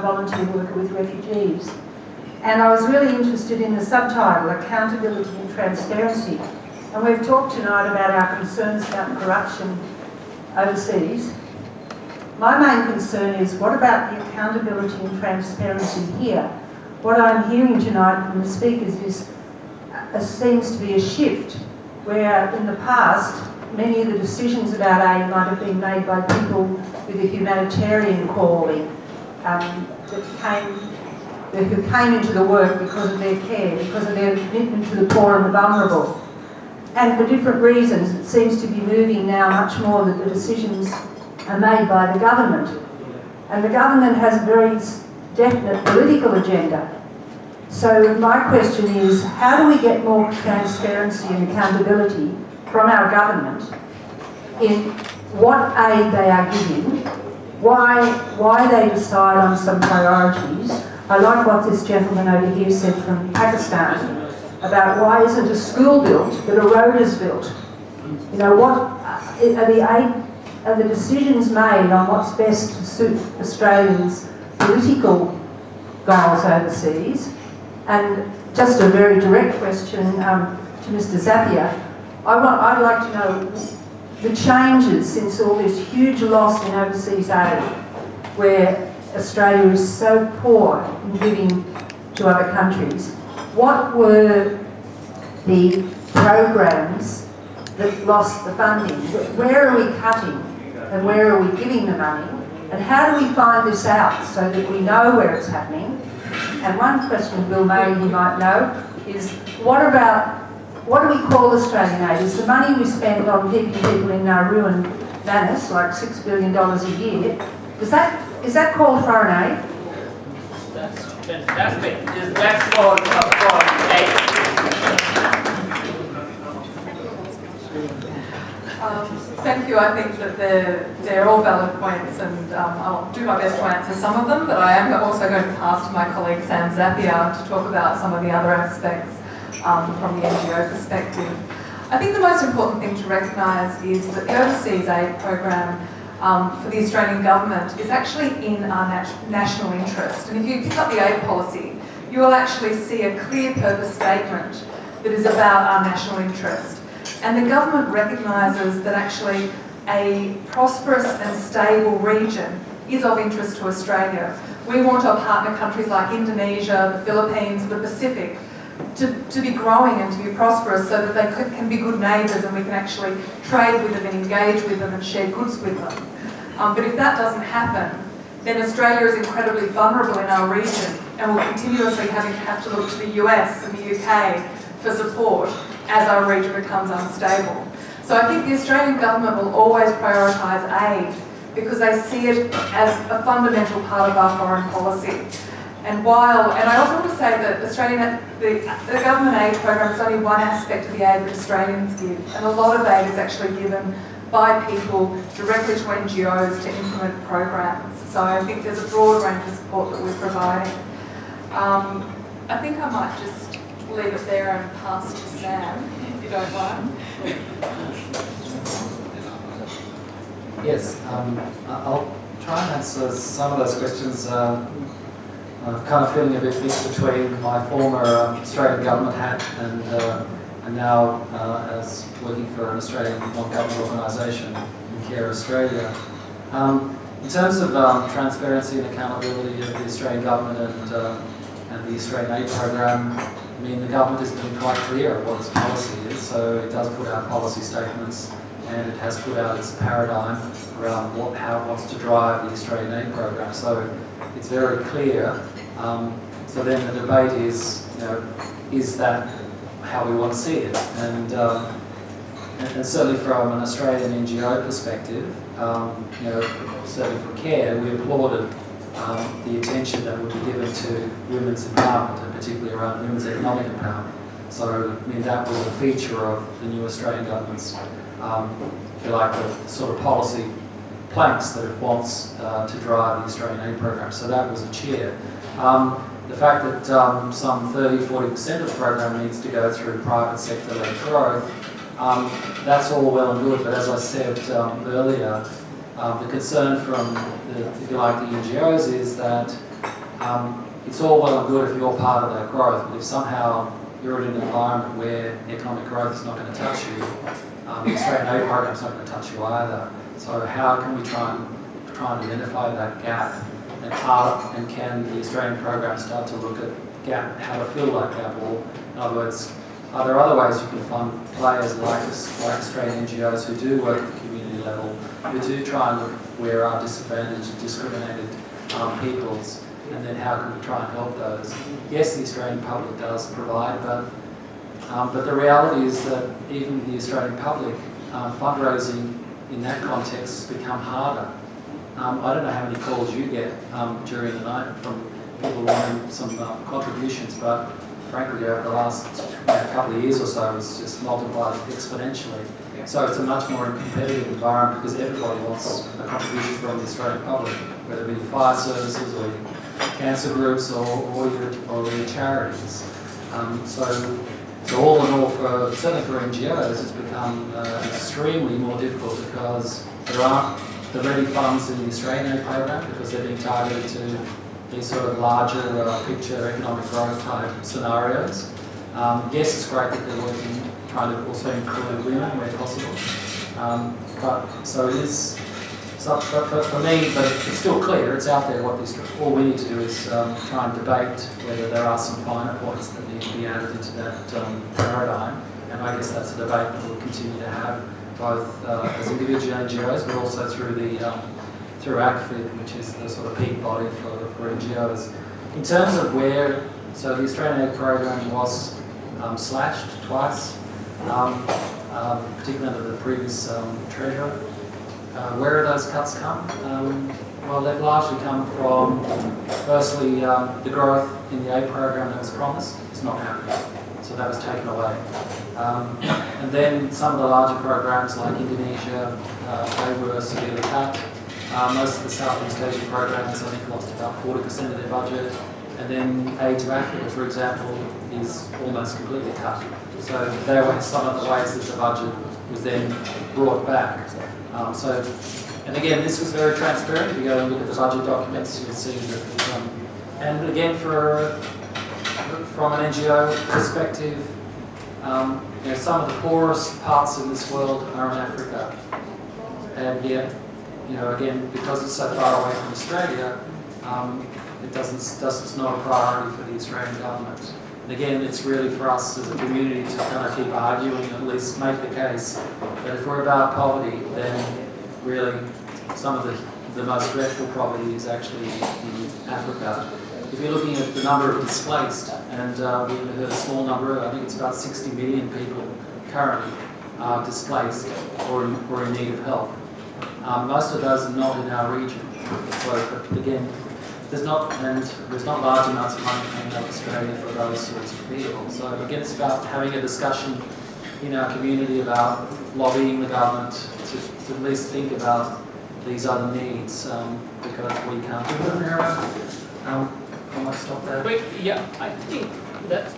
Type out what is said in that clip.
volunteer worker with refugees. And I was really interested in the subtitle, Accountability and Transparency. And we've talked tonight about our concerns about corruption overseas. My main concern is, what about the accountability and transparency here? What I'm hearing tonight from the speakers is seems to be a shift, where in the past, many of the decisions about aid might have been made by people with a humanitarian calling who came into the work because of their care, because of their commitment to the poor and the vulnerable. And for different reasons, it seems to be moving now much more that the decisions are made by the government. And the government has a very definite political agenda. So my question is, how do we get more transparency and accountability from our government in what aid they are giving, why they decide on some priorities? I like what this gentleman over here said from Pakistan about why isn't a school built but a road is built. You know, what are the decisions made on what's best to suit Australians' political goals overseas? And just a very direct question to Mr. Zappia. I'd like to know the changes since all this huge loss in overseas aid, where Australia is so poor in giving to other countries. What were the programs that lost the funding? Where are we cutting and where are we giving the money? And how do we find this out so that we know where it's happening? And one question, Bill Murray, you might know, is what do we call Australian aid? Is the money we spend on keeping people in Nauru and Manus, like $6 billion a year, is that called foreign aid? That's called foreign aid. Thank you. I think that they're all valid points, and I'll do my best to answer some of them, but I am also going to pass to my colleague Sam Zappia to talk about some of the other aspects from the NGO perspective. I think the most important thing to recognise is that the overseas aid program for the Australian government is actually in our national interest. And if you pick up the aid policy, you will actually see a clear purpose statement that is about our national interest. And the government recognises that actually a prosperous and stable region is of interest to Australia. We want our partner countries like Indonesia, the Philippines, the Pacific to be growing and to be prosperous so that they can be good neighbours and we can actually trade with them and engage with them and share goods with them. But if that doesn't happen, then Australia is incredibly vulnerable in our region and will continuously have to look to the US and the UK for support as our region becomes unstable. So I think the Australian government will always prioritise aid because they see it as a fundamental part of our foreign policy. And I also want to say that the government aid program is only one aspect of the aid that Australians give, and a lot of aid is actually given by people directly to NGOs to implement programs. So I think there's a broad range of support that we're providing. I think I might just leave it there and pass to Sam, if you don't mind. Yes, I'll try and answer some of those questions. I'm kind of feeling a bit mixed between my former Australian government hat and now as working for an Australian non-government organisation, Care Australia. In terms of transparency and accountability of the Australian government and the Australian aid program, I mean, the government has been quite clear of what its policy is, so it does put out policy statements and it has put out its paradigm around how it wants to drive the Australian aid program. So it's very clear. So then the debate is, is that how we want to see it? And certainly from an Australian NGO perspective, certainly for CARE, we applauded the attention that would be given to women's empowerment, and particularly around women's economic empowerment. So, I mean, that was a feature of the new Australian government's, if you like, the sort of policy planks that it wants to drive the Australian aid program. So that was a cheer. The fact that some 30-40% of the program needs to go through private sector-led growth, that's all well and good, but as I said earlier, the concern from, if you like, the NGOs is that it's all well and good if you're part of that growth, but if somehow you're in an environment where economic growth is not going to touch you, the Australian aid program is not going to touch you either. So how can we try and identify that gap, and can the Australian program start to look at how to fill that gap, or in other words, are there other ways you can fund players like Australian NGOs who do work at the community level, who do try and look where are disadvantaged and discriminated peoples, and then how can we try and help those? Yes, the Australian public does provide, but the reality is that even the Australian public, fundraising in that context has become harder. I don't know how many calls you get during the night from people wanting some contributions, but frankly over the last couple of years or so it's just multiplied exponentially. So it's a much more competitive environment because everybody wants a contribution from the Australian public, whether it be fire services or cancer groups or your charities. So all in all, certainly for NGOs, it's become extremely more difficult because there aren't the ready funds in the Australian aid program because they're being targeted to these sort of larger picture economic growth type scenarios. Yes, it's great that they're working, trying to also include women where possible. But so it is, for me, but it's still clear, it's out there what this, all we need to do is try and debate whether there are some finer points that need to be added into that paradigm. And I guess that's a debate that we'll continue to have both as individual NGOs, but also through through ACFID, which is the sort of peak body for NGOs. In terms of where, so the Australian aid program was slashed twice, particularly under the previous treasurer. Where have those cuts come? Well, they've largely come from, firstly, the growth in the aid program that was promised is not happening. So that was taken away. And then some of the larger programs like Indonesia, they were severely cut. Most of the Southeast Asian programs, I think, lost about 40% of their budget. And then aid to Africa, for example, is almost completely cut. So there were some of the ways that the budget was then brought back. And again, this was very transparent. If you go and look at the budget documents, you'll see that. And again, from an NGO perspective, some of the poorest parts of this world are in Africa, and yet, again, because it's so far away from Australia, it's not a priority for the Australian government. And again, it's really for us as a community to kind of keep arguing, at least make the case that if we're about poverty, then really some of the most dreadful poverty is actually in Africa. If you're looking at the number of displaced, and we heard a small number, I think it's about 60 million people currently displaced or in need of help. Most of those are not in our region. So, but again, there's not large amounts of money coming out of Australia for those sorts of people. So again, it's about having a discussion in our community about lobbying the government to at least think about these other needs because we can't do them. I might stop there. I think that's